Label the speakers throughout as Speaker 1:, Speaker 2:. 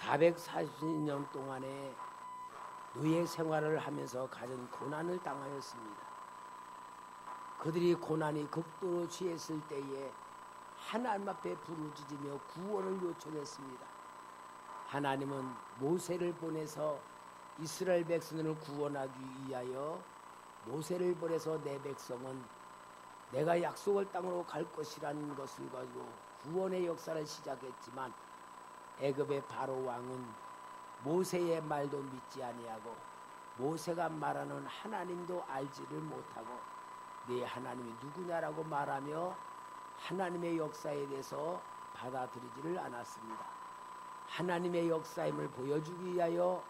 Speaker 1: 440년 동안의 노예 생활을 하면서 가진 고난을 당하였습니다. 그들이 고난이 극도로 취했을 때에 하나님 앞에 부르짖으며 구원을 요청했습니다. 하나님은 모세를 보내서 이스라엘 백성을 구원하기 위하여 모세를 보내서 내 백성은 내가 약속을 땅으로 갈 것이라는 것을 가지고 구원의 역사를 시작했지만 애굽의 바로 왕은 모세의 말도 믿지 아니하고 모세가 말하는 하나님도 알지를 못하고 네 하나님이 누구냐라고 말하며 하나님의 역사에 대해서 받아들이지를 않았습니다. 하나님의 역사임을 보여주기 위하여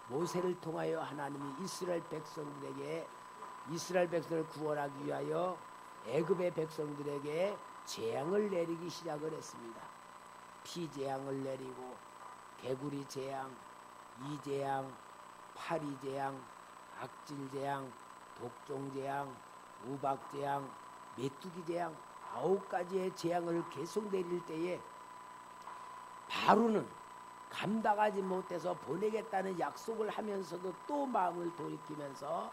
Speaker 1: 모세를 통하여 하나님이 이스라엘 백성들을 구원하기 위하여 애굽의 백성들에게 재앙을 내리기 시작을 했습니다. 피재앙을 내리고 개구리 재앙, 이재앙, 파리재앙, 악질재앙, 독종재앙, 우박재앙, 메뚜기재앙 9가지의 재앙을 계속 내릴 때에 바로는 감당하지 못해서 보내겠다는 약속을 하면서도 또 마음을 돌이키면서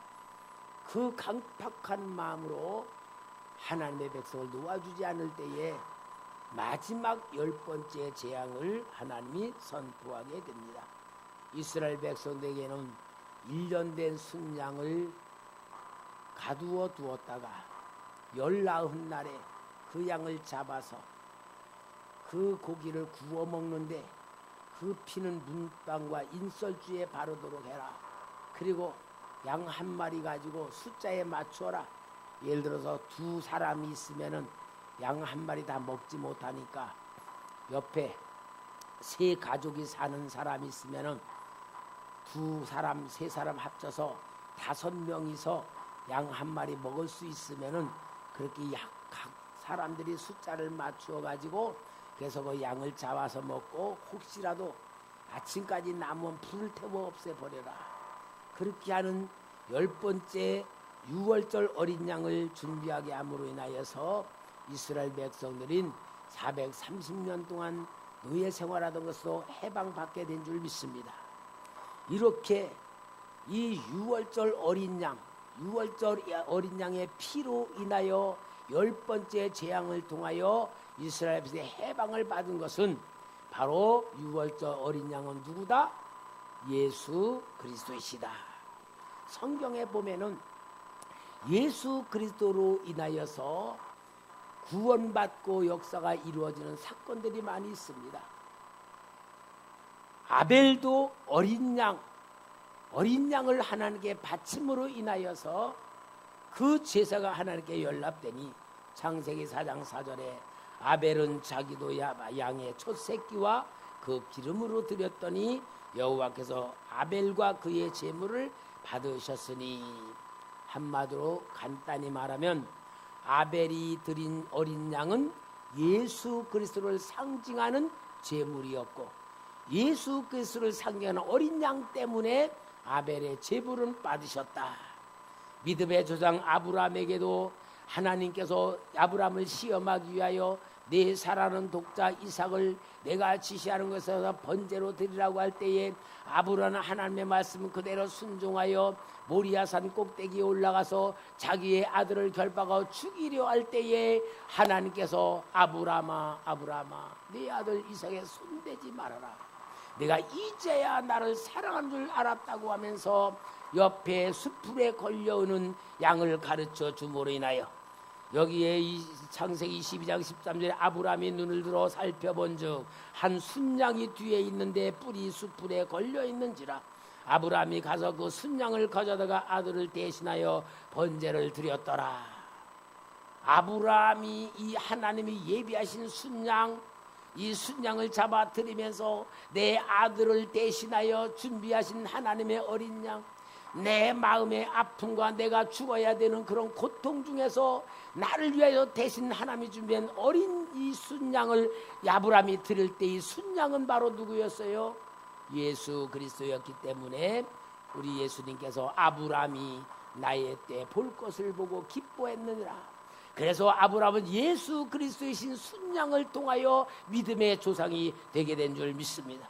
Speaker 1: 그 강팍한 마음으로 하나님의 백성을 놓아주지 않을 때에 마지막 10번째 재앙을 하나님이 선포하게 됩니다. 이스라엘 백성들에게는 1년 된 순양을 가두어 두었다가 19날에 그 양을 잡아서 그 고기를 구워 먹는데 그 피는 문방과 인설주에 바르도록 해라. 그리고 양 한 마리 가지고 숫자에 맞추어라. 예를 들어서 2사람이 있으면은 양 한 마리 다 먹지 못하니까 옆에 3가족이 사는 사람이 있으면은 2사람, 3사람 합쳐서 5명이서 양 한 마리 먹을 수 있으면은 그렇게 각 사람들이 숫자를 맞추어 가지고 그래서 그 양을 잡아서 먹고 혹시라도 아침까지 남으면 불을 태워 없애버려라. 그렇게 하는 10번째 6월절 어린 양을 준비하게 함으로 인하여서 이스라엘 백성들인 430년 동안 노예 생활하던 것으로 해방받게 된 줄 믿습니다. 이렇게 이 6월절 어린 양, 6월절 어린 양의 피로 인하여 10번째 재앙을 통하여 이스라엘 백성의 해방을 받은 것은 바로 6월절 어린 양은 누구다? 예수 그리스도이시다. 성경에 보면은 예수 그리스도로 인하여서 구원받고 역사가 이루어지는 사건들이 많이 있습니다. 아벨도 어린 양을 하나님께 바침으로 인하여서 그 제사가 하나님께 연락되니 창세기 4장 4절에 아벨은 자기도 양의 첫 새끼와 그 기름으로 드렸더니 여호와께서 아벨과 그의 제물을 받으셨으니, 한마디로 간단히 말하면 아벨이 드린 어린 양은 예수 그리스도를 상징하는 제물이었고 예수 그리스도를 상징하는 어린 양 때문에 아벨의 제물은 받으셨다. 믿음의 조상 아브라함에게도 하나님께서 아브라함을 시험하기 위하여 내 사랑하는 독자 이삭을 내가 지시하는 것에서 번제로 드리라고 할 때에 아브라함은 하나님의 말씀을 그대로 순종하여 모리아산 꼭대기에 올라가서 자기의 아들을 결박하고 죽이려 할 때에 하나님께서 아브라함아 네 아들 이삭에 손대지 말아라. 내가 이제야 나를 사랑하는 줄 알았다고 하면서 옆에 숯불에 걸려오는 양을 가르쳐 줌으로 인하여 여기에 이 창세기 22장 13절에 아브라함이 눈을 들어 살펴본 즉 한 순양이 뒤에 있는데 뿔이 숯불에 걸려 있는지라. 아브라함이 가서 그 순양을 가져다가 아들을 대신하여 번제를 드렸더라. 아브라함이 이 하나님이 예비하신 순양, 이 순양을 잡아 드리면서 내 아들을 대신하여 준비하신 하나님의 어린 양, 내 마음의 아픔과 내가 죽어야 되는 그런 고통 중에서 나를 위하여 대신 하나님이 준비한 어린 이 순양을 아브라함이 드릴 때 이 순양은 바로 누구였어요? 예수 그리스도였기 때문에 우리 예수님께서 아브라함이 나의 때 볼 것을 보고 기뻐했느니라. 그래서 아브라함은 예수 그리스도이신 순양을 통하여 믿음의 조상이 되게 된 줄 믿습니다.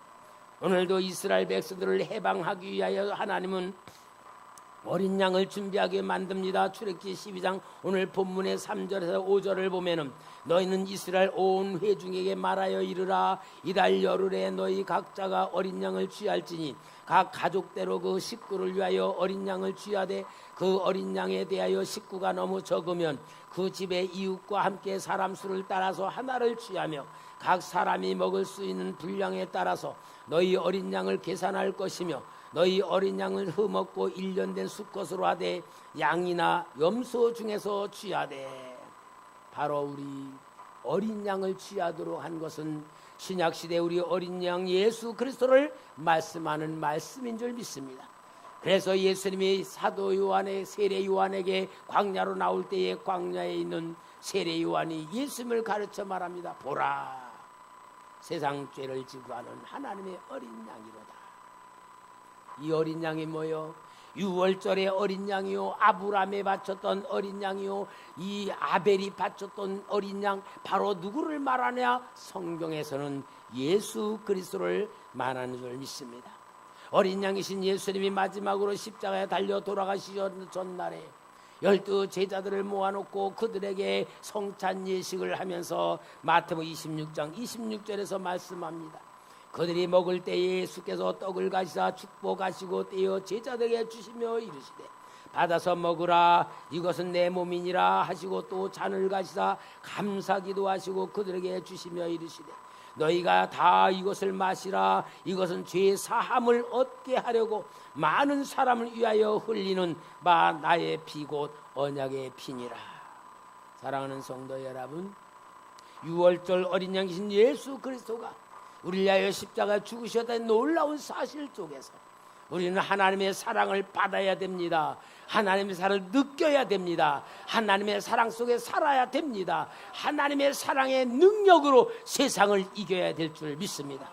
Speaker 1: 오늘도 이스라엘 백성들을 해방하기 위하여 하나님은 어린 양을 준비하게 만듭니다. 출애굽기 12장 오늘 본문의 3절에서 5절을 보면은 너희는 이스라엘 온 회중에게 말하여 이르라. 이달 열흘에 너희 각자가 어린 양을 취할지니 각 가족대로 그 식구를 위하여 어린 양을 취하되 그 어린 양에 대하여 식구가 너무 적으면 그 집의 이웃과 함께 사람 수를 따라서 하나를 취하며 각 사람이 먹을 수 있는 분량에 따라서 너희 어린 양을 계산할 것이며 너희 어린 양을 흠없고 1년 된 수컷으로 하되 양이나 염소 중에서 취하되. 바로 우리 어린 양을 취하도록 한 것은 신약시대 우리 어린 양 예수 그리스도를 말씀하는 말씀인 줄 믿습니다. 그래서 예수님이 사도 요한의 세례 요한에게 광야로 나올 때에 광야에 있는 세례 요한이 예수님을 가르쳐 말합니다. 보라, 세상 죄를 지고 가는 하나님의 어린 양이로다. 이 어린 양이 뭐요? 유월절의 어린 양이요, 아브라함에 바쳤던 어린 양이요, 이 아벨이 바쳤던 어린 양, 바로 누구를 말하냐? 성경에서는 예수 그리스도를 말하는 줄 믿습니다. 어린 양이신 예수님이 마지막으로 십자가에 달려 돌아가시던 전날에 12 제자들을 모아놓고 그들에게 성찬 예식을 하면서 마태복음 26장 26절에서 말씀합니다. 그들이 먹을 때에 예수께서 떡을 가시사 축복하시고 떼어 제자들에게 주시며 이르시되 받아서 먹으라, 이것은 내 몸이니라 하시고 또 잔을 가시사 감사기도 하시고 그들에게 주시며 이르시되 너희가 다 이것을 마시라, 이것은 죄 사함을 얻게 하려고 많은 사람을 위하여 흘리는 바 나의 피 곧 언약의 피니라. 사랑하는 성도 여러분, 유월절 어린 양이신 예수 그리스도가 우리를 위하여 십자가에 죽으셨다는 놀라운 사실 속에서 우리는 하나님의 사랑을 받아야 됩니다. 하나님의 사랑을 느껴야 됩니다. 하나님의 사랑 속에 살아야 됩니다. 하나님의 사랑의 능력으로 세상을 이겨야 될 줄 믿습니다.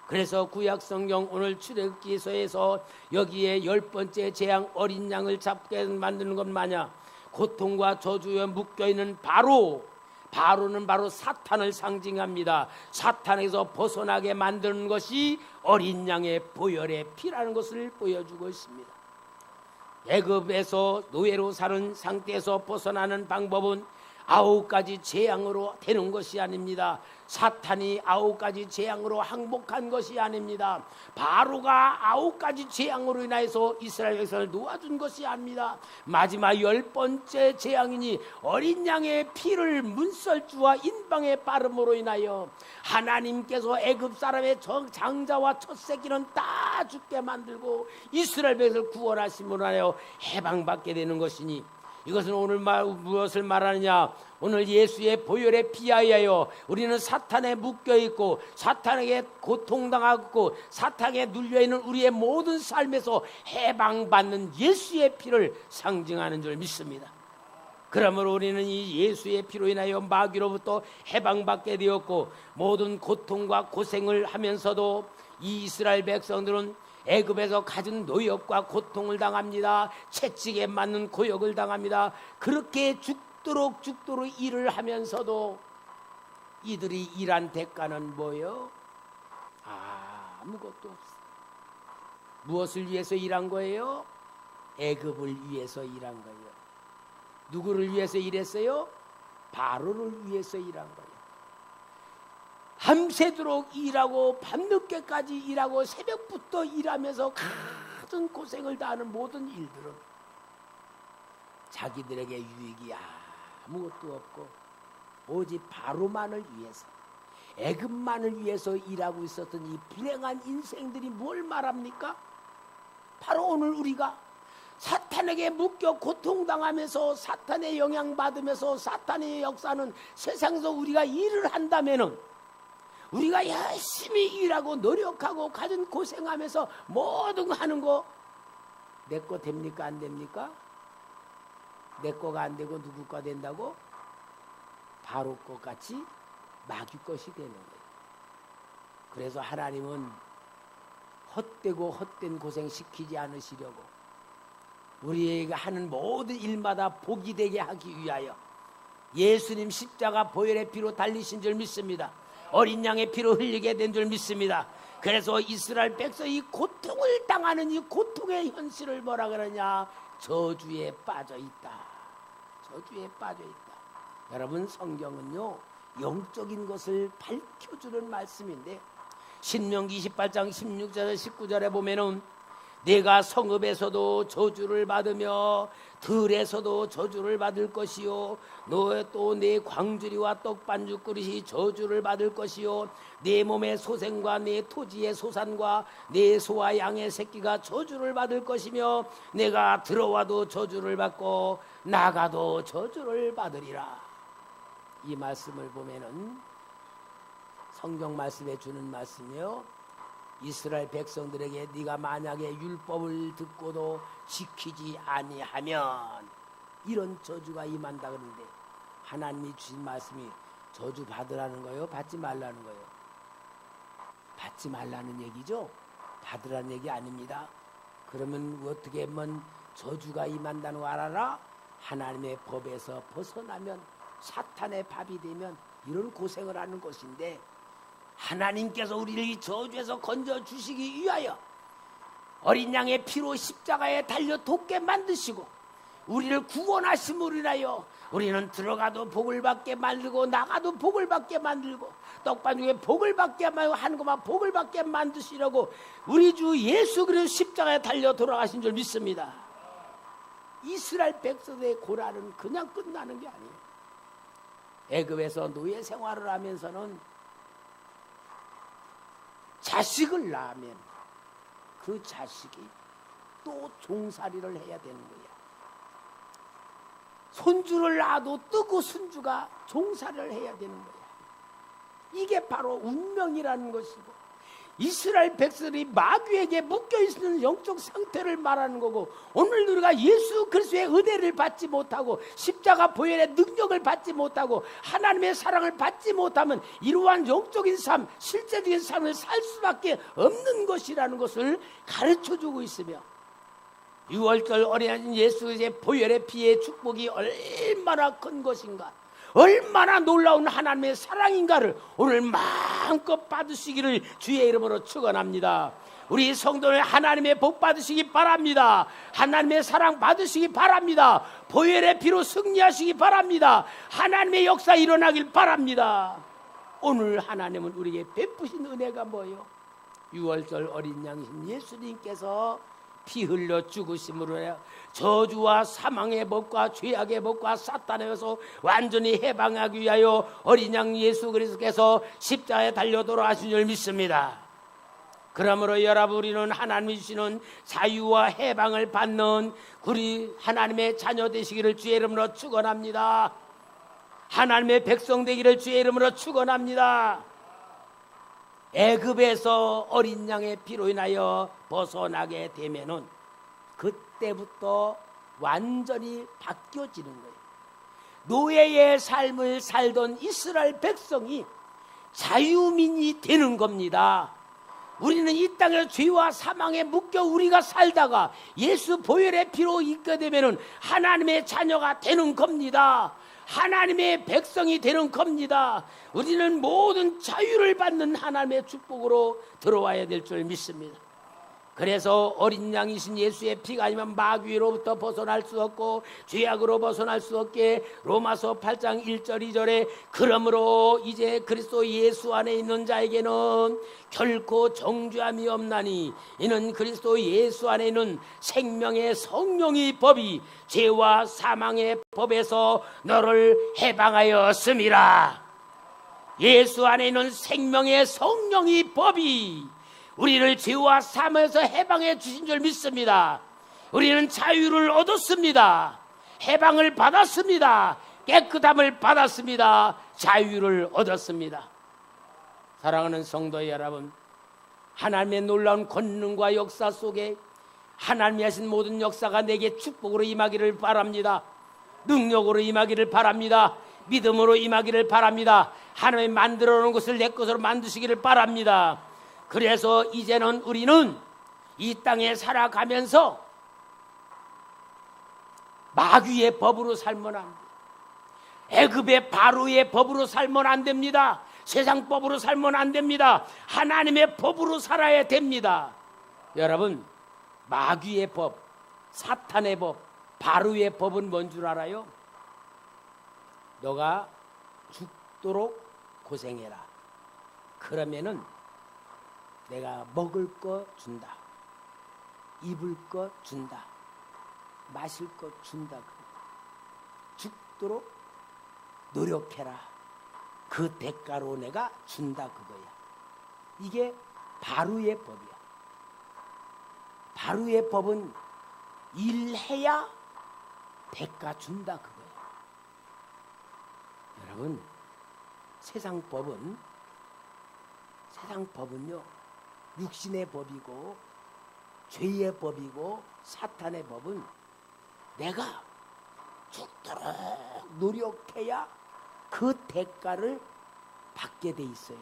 Speaker 1: 그래서 구약성경 오늘 출애굽기서에서 여기에 10번째 재앙 어린 양을 잡게 만드는 것 마냥 고통과 저주에 묶여있는 바로는 바로 사탄을 상징합니다. 사탄에서 벗어나게 만드는 것이 어린 양의 보혈의 피라는 것을 보여주고 있습니다. 애굽에서 노예로 사는 상태에서 벗어나는 방법은 9가지 재앙으로 되는 것이 아닙니다. 사탄이 9가지 재앙으로 항복한 것이 아닙니다. 바로가 9가지 재앙으로 인하여서 이스라엘 백성을 놓아준 것이 아닙니다. 마지막 10번째 재앙이니 어린 양의 피를 문설주와 인방의 빠름으로 인하여 하나님께서 애굽 사람의 장자와 첫 새끼는 다 죽게 만들고 이스라엘 백성을 구원하심으로 하여 해방받게 되는 것이니 이것은 오늘 무엇을 말하느냐? 오늘 예수의 보혈에 피하여 우리는 사탄에 묶여있고 사탄에게 고통당하고 사탄에 눌려있는 우리의 모든 삶에서 해방받는 예수의 피를 상징하는 줄 믿습니다. 그러므로 우리는 이 예수의 피로 인하여 마귀로부터 해방받게 되었고 모든 고통과 고생을 하면서도 이 이스라엘 백성들은 애굽에서 가진 노역과 고통을 당합니다. 채찍에 맞는 고역을 당합니다. 그렇게 죽도록 일을 하면서도 이들이 일한 대가는 뭐예요? 아무것도 없어. 무엇을 위해서 일한 거예요? 애굽을 위해서 일한 거예요. 누구를 위해서 일했어요? 바로를 위해서 일한 거예요. 밤새도록 일하고 밤늦게까지 일하고 새벽부터 일하면서 가진 고생을 다하는 모든 일들은 자기들에게 유익이 아무것도 없고 오직 바로만을 위해서 애굽만을 위해서 일하고 있었던 이 불행한 인생들이 뭘 말합니까? 바로 오늘 우리가 사탄에게 묶여 고통당하면서 사탄의 영향받으면서 사탄의 역사는 세상에서 우리가 일을 한다면은 우리가 열심히 일하고 노력하고 가진 고생하면서 뭐든 하는 거 내 거 됩니까? 안 됩니까? 내 거가 안 되고 누구 거 된다고? 바로 것 같이 마귀 것이 되는 거예요. 그래서 하나님은 헛되고 헛된 고생 시키지 않으시려고 우리에게 하는 모든 일마다 복이 되게 하기 위하여 예수님 십자가 보혈의 피로 달리신 줄 믿습니다. 어린 양의 피로 흘리게 된 줄 믿습니다. 그래서 이스라엘 백성이 고통을 당하는 이 고통의 현실을 뭐라 그러냐? 저주에 빠져 있다. 저주에 빠져 있다. 여러분, 성경은요 영적인 것을 밝혀주는 말씀인데, 신명기 28장 16절 19절에 보면은 내가 성읍에서도 저주를 받으며 들에서도 저주를 받을 것이요, 또 내 광주리와 떡반죽 그릇이 저주를 받을 것이요, 내 몸의 소생과 내 토지의 소산과 내 소와 양의 새끼가 저주를 받을 것이며, 내가 들어와도 저주를 받고 나가도 저주를 받으리라. 이 말씀을 보면은 성경 말씀에 주는 말씀이요, 이스라엘 백성들에게 네가 만약에 율법을 듣고도 지키지 아니하면 이런 저주가 임한다 그러는데, 하나님이 주신 말씀이 저주 받으라는 거예요, 받지 말라는 거예요? 받지 말라는 얘기죠. 받으라는 얘기 아닙니다. 그러면 어떻게 하면 저주가 임한다는 거 알아라? 하나님의 법에서 벗어나면, 사탄의 밥이 되면 이런 고생을 하는 것인데, 하나님께서 우리를 이 저주에서 건져주시기 위하여 어린 양의 피로 십자가에 달려 돕게 만드시고 우리를 구원하심으로 인하여 우리는 들어가도 복을 받게 만들고 나가도 복을 받게 만들고 떡반죽에 복을 받게 만들고 하는 것만 복을 받게 만드시려고 우리 주 예수 그리스도 십자가에 달려 돌아가신 줄 믿습니다. 이스라엘 백성의 고난은 그냥 끝나는 게 아니에요. 애굽에서 노예 생활을 하면서는 자식을 낳으면 그 자식이 또 종살이를 해야 되는 거야. 손주를 낳아도 뜨고 손주가 종살이를 해야 되는 거야. 이게 바로 운명이라는 것이고, 이스라엘 백성이 마귀에게 묶여있는 영적 상태를 말하는 거고, 오늘 우리가 예수 그리스도의 은혜를 받지 못하고 십자가 보혈의 능력을 받지 못하고 하나님의 사랑을 받지 못하면 이러한 영적인 삶, 실제적인 삶을 살 수밖에 없는 것이라는 것을 가르쳐주고 있으며, 6월절 어린아이 예수 그리스도의 보혈의 피의 축복이 얼마나 큰 것인가, 얼마나 놀라운 하나님의 사랑인가를 오늘 마음껏 받으시기를 주의 이름으로 축원합니다. 우리 성도들 하나님의 복 받으시기 바랍니다. 하나님의 사랑 받으시기 바랍니다. 보혈의 피로 승리하시기 바랍니다. 하나님의 역사 일어나길 바랍니다. 오늘 하나님은 우리에게 베푸신 은혜가 뭐예요? 6월절 어린 양이신 예수님께서 피 흘려 죽으심으로 해요. 저주와 사망의 법과 죄악의 법과 사탄의 것에서 완전히 해방하기 위하여 어린 양 예수 그리스도께서 십자가에 달려 돌아가신 줄 믿습니다. 그러므로 여러분, 우리는 하나님이 주시는 자유와 해방을 받는 우리 하나님의 자녀 되시기를 주의 이름으로 축원합니다. 하나님의 백성 되기를 주의 이름으로 축원합니다. 애굽에서 어린 양의 피로 인하여 벗어나게 되면은 그때부터 완전히 바뀌어지는 거예요. 노예의 삶을 살던 이스라엘 백성이 자유민이 되는 겁니다. 우리는 이 땅에서 죄와 사망에 묶여 우리가 살다가 예수 보혈의 피로 있게 되면은 하나님의 자녀가 되는 겁니다. 하나님의 백성이 되는 겁니다. 우리는 모든 자유를 받는 하나님의 축복으로 들어와야 될 줄 믿습니다. 그래서 어린 양이신 예수의 피가 아니면 마귀로부터 벗어날 수 없고 죄악으로 벗어날 수 없게 로마서 8장 1절 2절에 그러므로 이제 그리스도 예수 안에 있는 자에게는 결코 정죄함이 없나니 이는 그리스도 예수 안에 있는 생명의 성령의 법이 죄와 사망의 법에서 너를 해방하였음이라. 예수 안에 있는 생명의 성령의 법이 우리를 죄와 사망에서 해방해 주신 줄 믿습니다. 우리는 자유를 얻었습니다. 해방을 받았습니다. 깨끗함을 받았습니다. 자유를 얻었습니다. 사랑하는 성도 여러분, 하나님의 놀라운 권능과 역사 속에 하나님이 하신 모든 역사가 내게 축복으로 임하기를 바랍니다. 능력으로 임하기를 바랍니다. 믿음으로 임하기를 바랍니다. 하나님이 만들어 놓은 것을 내 것으로 만드시기를 바랍니다. 그래서 이제는 우리는 이 땅에 살아가면서 마귀의 법으로 살면 안 됩니다. 애굽의 바로의 법으로 살면 안 됩니다. 세상 법으로 살면 안 됩니다. 하나님의 법으로 살아야 됩니다. 여러분, 마귀의 법, 사탄의 법, 바로의 법은 뭔 줄 알아요? 너가 죽도록 고생해라. 그러면은 내가 먹을 거 준다, 입을 거 준다, 마실 거 준다. 죽도록 노력해라. 그 대가로 내가 준다, 그거야. 이게 바로의 법이야. 바로의 법은 일해야 대가 준다, 그거야. 여러분, 세상 법은요 육신의 법이고 죄의 법이고 사탄의 법은 내가 죽도록 노력해야 그 대가를 받게 돼 있어요.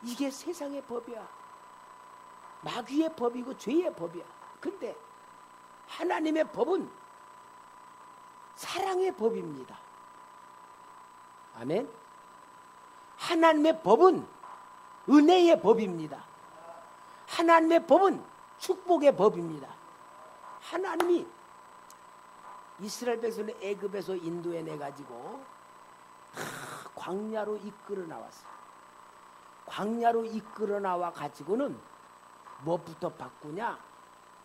Speaker 1: 이게 세상의 법이야. 마귀의 법이고 죄의 법이야. 근데 하나님의 법은 사랑의 법입니다. 아멘. 하나님의 법은 은혜의 법입니다. 하나님의 법은 축복의 법입니다. 하나님이 이스라엘 백성을 애굽에서 인도해내 가지고 광야로 이끌어 나왔어요. 광야로 이끌어 나와 가지고는 무엇부터 바꾸냐?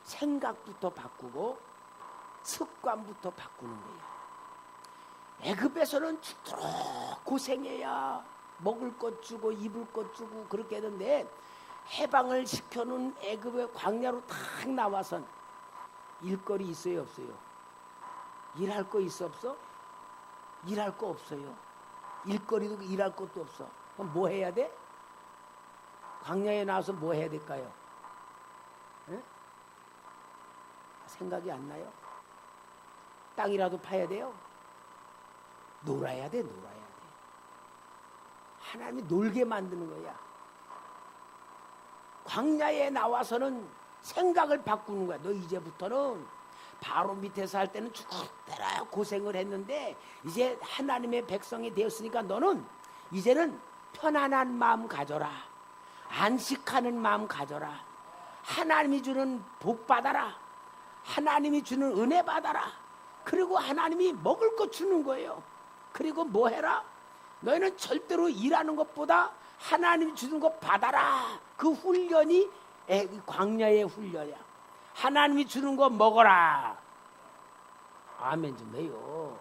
Speaker 1: 생각부터 바꾸고 습관부터 바꾸는 거예요. 애굽에서는 죽도록 고생해야 먹을 것 주고 입을 것 주고 그렇게 했는데, 해방을 시켜놓은 애굽의 광야로 탁 나와선 일거리 있어요, 없어요? 일할 거 있어, 없어? 일할 거 없어요. 일거리도 일할 것도 없어. 그럼 뭐 해야 돼? 광야에 나와서 뭐 해야 될까요? 에? 생각이 안 나요? 땅이라도 파야 돼요? 놀아야 돼, 놀아야 돼. 하나님이 놀게 만드는 거야. 광야에 나와서는 생각을 바꾸는 거야. 너 이제부터는 바로 밑에서 할 때는 죽더라 고생을 했는데 이제 하나님의 백성이 되었으니까 너는 이제는 편안한 마음 가져라. 안식하는 마음 가져라. 하나님이 주는 복 받아라. 하나님이 주는 은혜 받아라. 그리고 하나님이 먹을 거 주는 거예요. 그리고 뭐 해라? 너희는 절대로 일하는 것보다 하나님이 주는 거 받아라. 그 훈련이 광야의 훈련이야. 하나님이 주는 거 먹어라. 아멘 좀 해요.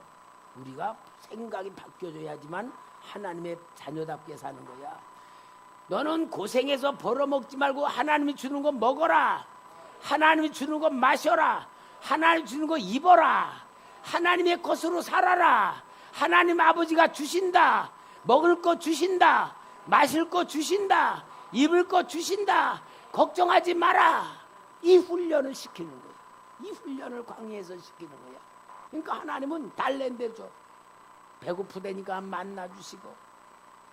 Speaker 1: 우리가 생각이 바뀌어져야지만 하나님의 자녀답게 사는 거야. 너는 고생해서 벌어먹지 말고 하나님이 주는 거 먹어라. 하나님이 주는 거 마셔라. 하나님이 주는 거 입어라. 하나님의 것으로 살아라. 하나님 아버지가 주신다. 먹을 거 주신다. 마실 거 주신다. 입을 거 주신다. 걱정하지 마라. 이 훈련을 시키는 거야. 이 훈련을 광야에서 시키는 거야. 그러니까 하나님은 달랜데 줘. 배고프다니까 만나 주시고,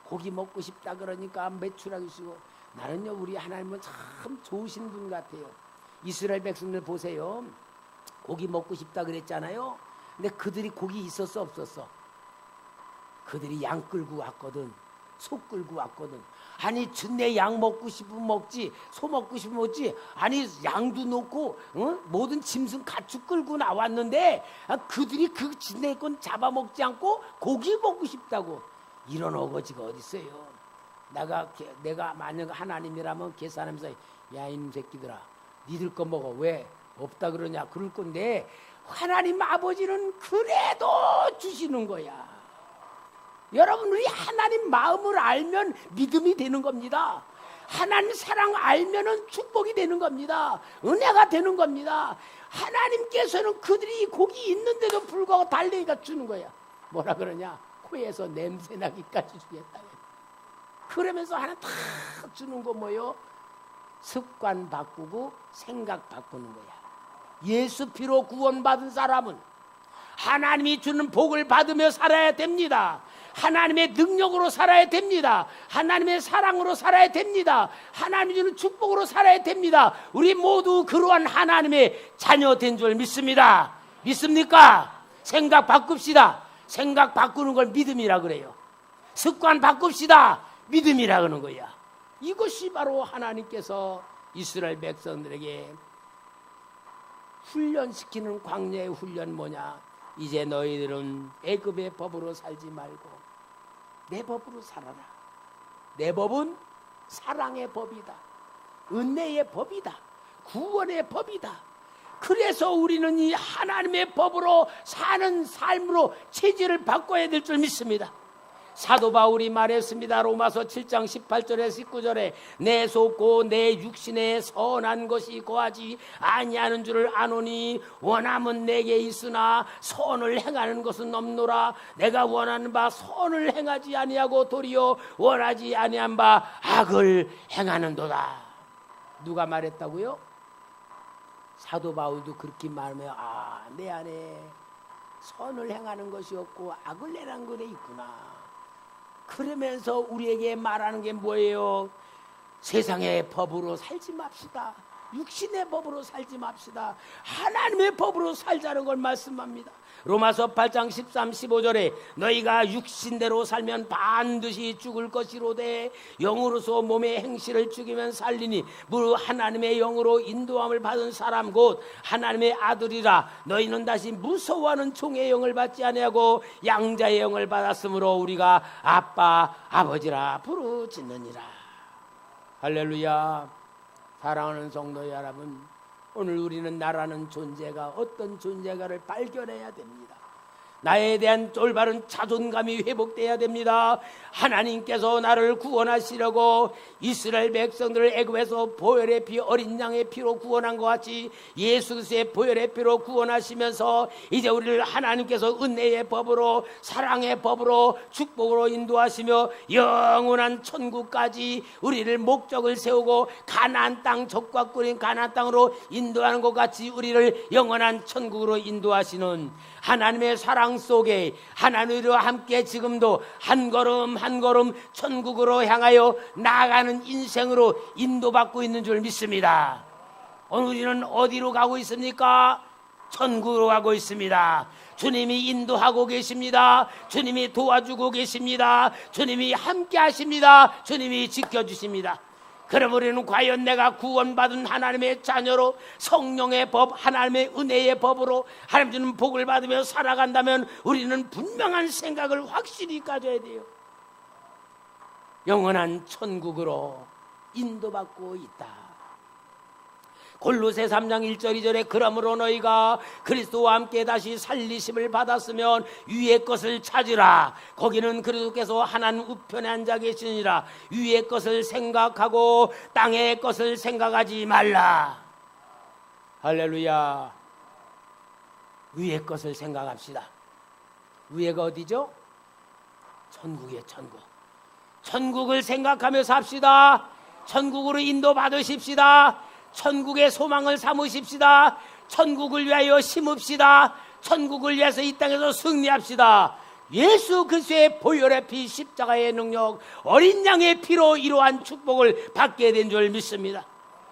Speaker 1: 고기 먹고 싶다 그러니까 매출하게 주시고. 나는요, 우리 하나님은 참 좋으신 분 같아요. 이스라엘 백성들 보세요. 고기 먹고 싶다 그랬잖아요. 근데 그들이 고기 있었어, 없었어? 그들이 양 끌고 왔거든. 소 끌고 왔거든. 아니 내 양 먹고 싶으면 먹지, 소 먹고 싶으면 먹지. 아니 양도 놓고 모든 짐승 가축 끌고 나왔는데 그들이 그 내 건 잡아먹지 않고 고기 먹고 싶다고. 이런 어거지가 어디 있어요. 내가 만약 하나님이라면 계산하면서 야 이놈 새끼들아, 니들 거 먹어. 왜 없다 그러냐 그럴 건데, 하나님 아버지는 그래도 주시는 거야. 여러분, 우리 하나님 마음을 알면 믿음이 되는 겁니다. 하나님 사랑 알면은 축복이 되는 겁니다. 은혜가 되는 겁니다. 하나님께서는 그들이 고기 있는데도 불구하고 달래니까 주는 거야. 뭐라 그러냐? 코에서 냄새 나기까지 주겠다. 그러면서 하나 다 주는 거 뭐요? 습관 바꾸고 생각 바꾸는 거야. 예수 피로 구원받은 사람은 하나님이 주는 복을 받으며 살아야 됩니다. 하나님의 능력으로 살아야 됩니다. 하나님의 사랑으로 살아야 됩니다. 하나님이 주는 축복으로 살아야 됩니다. 우리 모두 그러한 하나님의 자녀 된 줄 믿습니다. 믿습니까? 생각 바꿉시다. 생각 바꾸는 걸 믿음이라 그래요. 습관 바꿉시다. 믿음이라 그러는 거야. 이것이 바로 하나님께서 이스라엘 백성들에게 훈련시키는 광야의 훈련 뭐냐? 이제 너희들은 애굽의 법으로 살지 말고 내 법으로 살아라. 내 법은 사랑의 법이다. 은혜의 법이다. 구원의 법이다. 그래서 우리는 이 하나님의 법으로 사는 삶으로 체질을 바꿔야 될 줄 믿습니다. 사도 바울이 말했습니다. 로마서 7장 18절에 19절에 내 속고 내 육신에 선한 것이 거하지 아니하는 줄을 아노니 원함은 내게 있으나 선을 행하는 것은 없노라. 내가 원하는 바 선을 행하지 아니하고 도리어 원하지 아니한 바 악을 행하는도다. 누가 말했다고요? 사도 바울도 그렇게 말하며 내 안에 선을 행하는 것이 없고 악을 행하는 것에 있구나. 그러면서 우리에게 말하는 게 뭐예요? 세상의 법으로 살지 맙시다. 육신의 법으로 살지 맙시다. 하나님의 법으로 살자는 걸 말씀합니다. 로마서 8장 13, 15절에 너희가 육신대로 살면 반드시 죽을 것이로되 영으로서 몸의 행실을 죽이면 살리니 무릇 하나님의 영으로 인도함을 받은 사람 곧 하나님의 아들이라. 너희는 다시 무서워하는 종의 영을 받지 아니하고 양자의 영을 받았으므로 우리가 아빠 아버지라 부르짖느니라. 할렐루야. 사랑하는 성도 여러분, 오늘 우리는 나라는 존재가 어떤 존재가를 발견해야 됩니다. 나에 대한 올바른 자존감이 회복돼야 됩니다. 하나님께서 나를 구원하시려고 이스라엘 백성들을 애굽에서 보혈의 피, 어린 양의 피로 구원한 것 같이 예수 그리스도의 보혈의 피로 구원하시면서 이제 우리를 하나님께서 은혜의 법으로 사랑의 법으로 축복으로 인도하시며 영원한 천국까지 우리를 목적을 세우고 가나안 땅 적과 꿀인 가나안 땅으로 인도하는 것 같이 우리를 영원한 천국으로 인도하시는 하나님의 사랑 속에 하나님과 함께 지금도 한 걸음 한 걸음 천국으로 향하여 나아가는 인생으로 인도받고 있는 줄 믿습니다. 오늘 우리는 어디로 가고 있습니까? 천국으로 가고 있습니다. 주님이 인도하고 계십니다. 주님이 도와주고 계십니다. 주님이 함께 하십니다. 주님이 지켜주십니다. 그럼 우리는 과연 내가 구원받은 하나님의 자녀로 성령의 법, 하나님의 은혜의 법으로 하나님 주는 복을 받으며 살아간다면 우리는 분명한 생각을 확실히 가져야 돼요. 영원한 천국으로 인도받고 있다. 골로새 3장 1절 2절에 그러므로 너희가 그리스도와 함께 다시 살리심을 받았으면 위의 것을 찾으라. 거기는 그리스도께서 하나님 우편에 앉아 계시니라. 위의 것을 생각하고 땅의 것을 생각하지 말라. 할렐루야. 위의 것을 생각합시다. 위에가 어디죠? 천국이에요. 천국. 천국을 생각하며 삽시다. 천국으로 인도받으십시다. 천국의 소망을 삼으십시다. 천국을 위하여 심읍시다. 천국을 위해서 이 땅에서 승리합시다. 예수 그리스도의 보혈의 피, 십자가의 능력, 어린 양의 피로 이러한 축복을 받게 된 줄 믿습니다.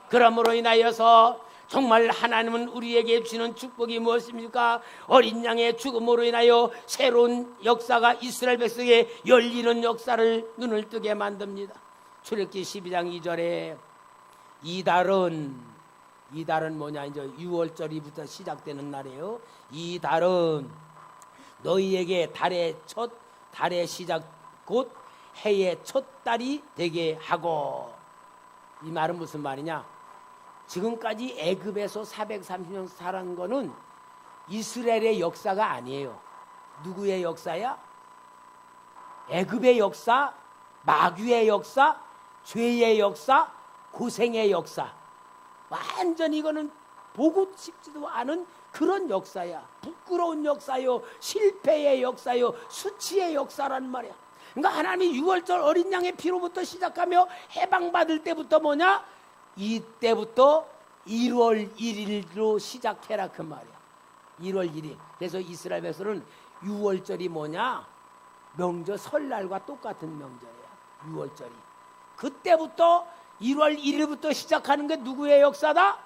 Speaker 1: 그러므로 인하여서 정말 하나님은 우리에게 주시는 축복이 무엇입니까? 어린 양의 죽음으로 인하여 새로운 역사가 이스라엘 백성에 열리는 역사를 눈을 뜨게 만듭니다. 출애굽기 12장 2절에 이달은 뭐냐? 이제 6월절이부터 시작되는 날이에요. 이 달은 너희에게 달의 시작 곧 해의 첫 달이 되게 하고. 이 말은 무슨 말이냐? 지금까지 애굽에서 430년 살은 거는 이스라엘의 역사가 아니에요. 누구의 역사야? 애굽의 역사, 마귀의 역사, 죄의 역사, 고생의 역사. 완전히 이거는 보고 싶지도 않은 그런 역사야. 부끄러운 역사요, 실패의 역사요, 수치의 역사란 말이야. 그러니까 하나님이 6월절 어린 양의 피로부터 시작하며 해방받을 때부터 뭐냐? 이때부터 1월 1일로 시작해라 그 말이야. 1월 1일. 그래서 이스라엘 백성은 6월절이 뭐냐? 명절 설날과 똑같은 명절이야. 6월절이. 그때부터 1월 1일부터 시작하는 게 누구의 역사다?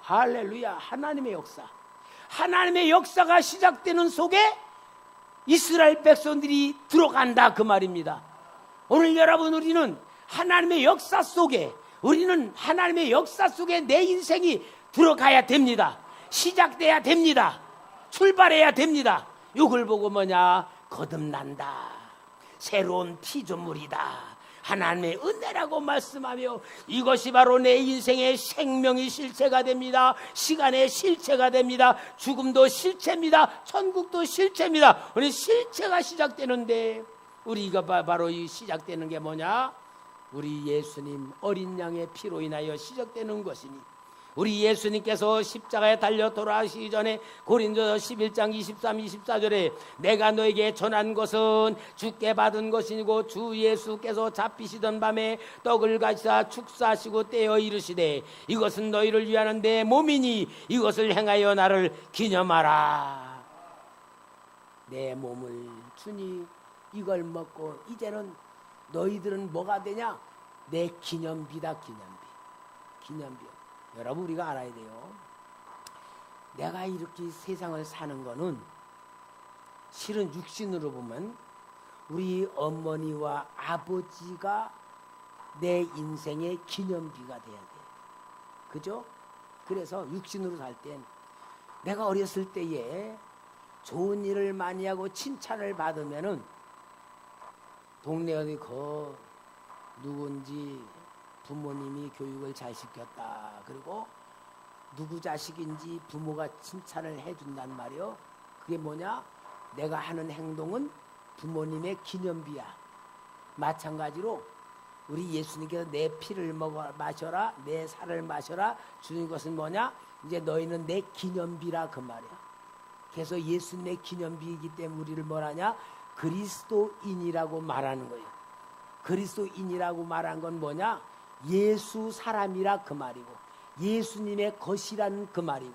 Speaker 1: 할렐루야. 하나님의 역사. 하나님의 역사가 시작되는 속에 이스라엘 백성들이 들어간다 그 말입니다. 오늘 여러분, 우리는 하나님의 역사 속에, 우리는 하나님의 역사 속에 내 인생이 들어가야 됩니다. 시작돼야 됩니다. 출발해야 됩니다. 이걸 보고 뭐냐? 거듭난다. 새로운 피조물이다. 하나님의 은혜라고 말씀하며 이것이 바로 내 인생의 생명의 실체가 됩니다. 시간의 실체가 됩니다. 죽음도 실체입니다. 천국도 실체입니다. 우리 실체가 시작되는데, 우리가 바로 이 시작되는 게 뭐냐? 우리 예수님 어린 양의 피로 인하여 시작되는 것이니, 우리 예수님께서 십자가에 달려 돌아가시기 전에 고린도서 11장 23, 24절에 내가 너에게 전한 것은 주께 받은 것이고 주 예수께서 잡히시던 밤에 떡을 가지사 축사하시고 떼어 이르시되 이것은 너희를 위하는 내 몸이니 이것을 행하여 나를 기념하라. 내 몸을 주니 이걸 먹고 이제는 너희들은 뭐가 되냐? 내 기념비다. 기념비. 여러분, 우리가 알아야 돼요. 내가 이렇게 세상을 사는 거는 실은 육신으로 보면 우리 어머니와 아버지가 내 인생의 기념비가 돼야 돼요. 그죠? 그래서 육신으로 살 땐 내가 어렸을 때에 좋은 일을 많이 하고 칭찬을 받으면은 동네 어디 누군지 부모님이 교육을 잘 시켰다. 그리고 누구 자식인지 부모가 칭찬을 해준단 말이요. 그게 뭐냐? 내가 하는 행동은 부모님의 기념비야. 마찬가지로 우리 예수님께서 내 피를 마셔라, 내 살을 마셔라 주는 것은 뭐냐? 이제 너희는 내 기념비라 그 말이야. 그래서 예수님의 기념비이기 때문에 우리를 뭐라냐? 그리스도인이라고 말하는 거예요. 그리스도인이라고 말한 건 뭐냐? 예수 사람이라 그 말이고 예수님의 것이라는 그 말이고,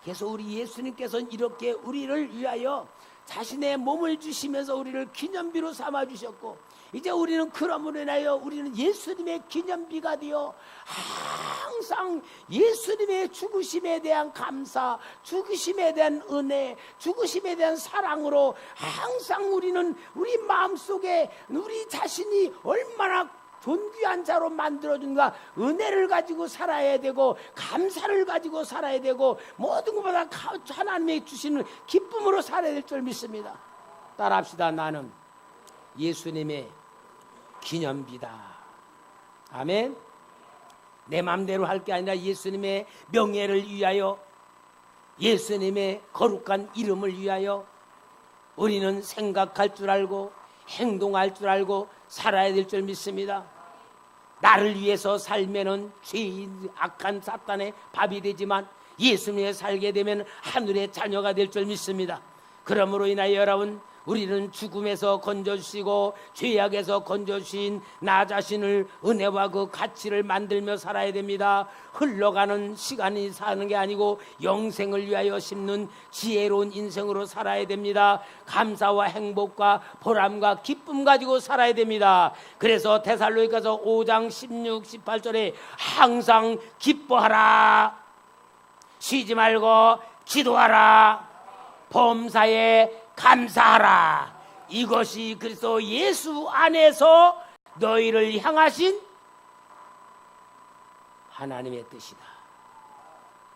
Speaker 1: 그래서 우리 예수님께서는 이렇게 우리를 위하여 자신의 몸을 주시면서 우리를 기념비로 삼아 주셨고, 이제 우리는 그러므로 인하여 우리는 예수님의 기념비가 되어 항상 예수님의 죽으심에 대한 감사, 죽으심에 대한 은혜, 죽으심에 대한 사랑으로 항상 우리는 우리 마음속에 우리 자신이 얼마나 존귀한 자로 만들어준가 은혜를 가지고 살아야 되고 감사를 가지고 살아야 되고 모든 것보다 하나님이 주시는 기쁨으로 살아야 될 줄 믿습니다. 따라합시다. 나는 예수님의 기념비다. 아멘. 내 마음대로 할 게 아니라 예수님의 명예를 위하여, 예수님의 거룩한 이름을 위하여 우리는 생각할 줄 알고 행동할 줄 알고 살아야 될 줄 믿습니다. 나를 위해서 살면은 죄인 악한 사탄의 밥이 되지만 예수님에 살게 되면 하늘의 자녀가 될 줄 믿습니다. 그러므로 인하여 여러분, 우리는 죽음에서 건져주시고 죄악에서 건져주신 나 자신을 은혜와 그 가치를 만들며 살아야 됩니다. 흘러가는 시간이 사는 게 아니고 영생을 위하여 심는 지혜로운 인생으로 살아야 됩니다. 감사와 행복과 보람과 기쁨 가지고 살아야 됩니다. 그래서 데살로니가서 5장 16, 18절에 항상 기뻐하라, 쉬지 말고 기도하라, 범사에 감사하라. 이것이 그리스도 예수 안에서 너희를 향하신 하나님의 뜻이다.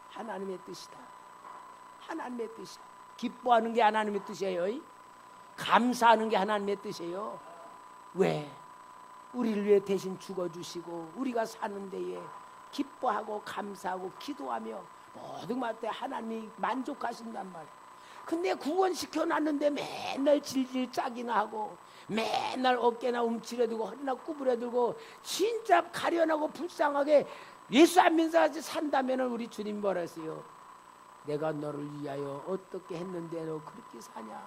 Speaker 1: 하나님의 뜻이다. 하나님의 뜻이다. 기뻐하는 게 하나님의 뜻이에요. 감사하는 게 하나님의 뜻이에요. 왜? 우리를 위해 대신 죽어주시고 우리가 사는 데에 기뻐하고 감사하고 기도하며 모든 말 때 하나님이 만족하신단 말이에요. 근데 구원시켜놨는데 맨날 질질 짜기나 하고 맨날 어깨나 움츠려들고 허리나 구부려들고 진짜 가련하고 불쌍하게 예수 안 믿는 사람이 산다면 우리 주님 뭐라 했어요? 내가 너를 위하여 어떻게 했는데 너 그렇게 사냐?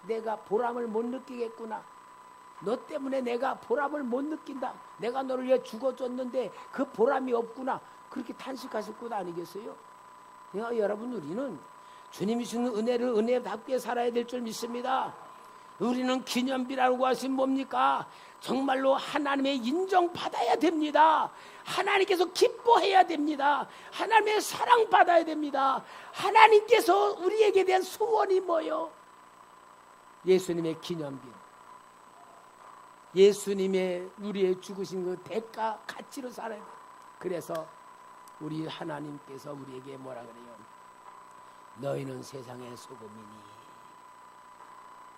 Speaker 1: 내가 보람을 못 느끼겠구나. 너 때문에 내가 보람을 못 느낀다. 내가 너를 위해 죽어줬는데 그 보람이 없구나. 그렇게 탄식하실 것 아니겠어요? 내가 여러분, 우리는 주님이 주는 은혜를 은혜답게 살아야 될 줄 믿습니다. 우리는 기념비라고 하신 뭡니까? 정말로 하나님의 인정받아야 됩니다. 하나님께서 기뻐해야 됩니다. 하나님의 사랑받아야 됩니다. 하나님께서 우리에게 대한 소원이 뭐요? 예수님의 기념비, 예수님의 우리의 죽으신 그 대가 가치로 살아야 돼. 그래서 우리 하나님께서 우리에게 뭐라 그래요? 너희는 세상의 소금이니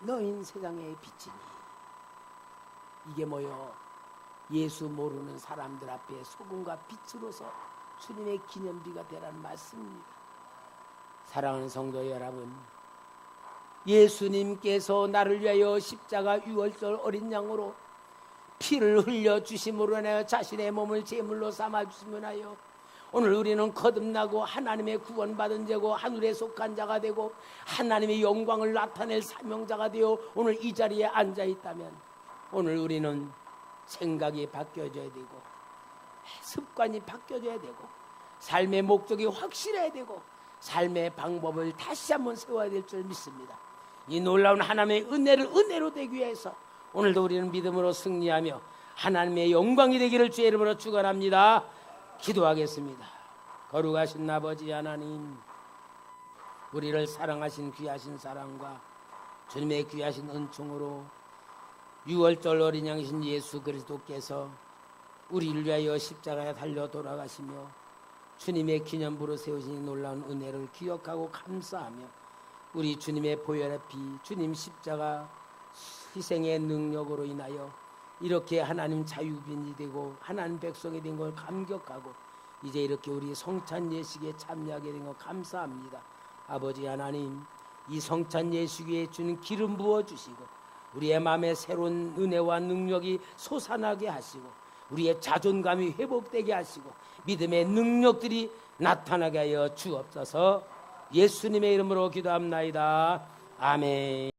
Speaker 1: 너희는 세상의 빛이니. 이게 뭐요? 예수 모르는 사람들 앞에 소금과 빛으로서 주님의 기념비가 되라는 말씀입니다. 사랑하는 성도 여러분, 예수님께서 나를 위하여 십자가 유월절 어린 양으로 피를 흘려 주심으로 인하여 자신의 몸을 제물로 삼아 주심으로 하여 오늘 우리는 거듭나고 하나님의 구원받은 자고 하늘에 속한 자가 되고 하나님의 영광을 나타낼 사명자가 되어 오늘 이 자리에 앉아 있다면, 오늘 우리는 생각이 바뀌어져야 되고 습관이 바뀌어져야 되고 삶의 목적이 확실해야 되고 삶의 방법을 다시 한번 세워야 될 줄 믿습니다. 이 놀라운 하나님의 은혜를 은혜로 되기 위해서 오늘도 우리는 믿음으로 승리하며 하나님의 영광이 되기를 주의 이름으로 축원합니다. 기도하겠습니다. 거룩하신 아버지 하나님, 우리를 사랑하신 귀하신 사랑과 주님의 귀하신 은총으로 유월절 어린 양이신 예수 그리스도께서 우리를 위하여 십자가에 달려 돌아가시며 주님의 기념부로 세우신 놀라운 은혜를 기억하고 감사하며 우리 주님의 보혈의 피, 주님 십자가 희생의 능력으로 인하여 이렇게 하나님 자유빈이 되고 하나님 백성이 된 걸 감격하고 이제 이렇게 우리 성찬 예식에 참여하게 된 걸 감사합니다. 아버지 하나님, 이 성찬 예식에 주는 기름 부어주시고 우리의 마음에 새로운 은혜와 능력이 솟아나게 하시고 우리의 자존감이 회복되게 하시고 믿음의 능력들이 나타나게 하여 주옵소서. 예수님의 이름으로 기도합나이다. 아멘.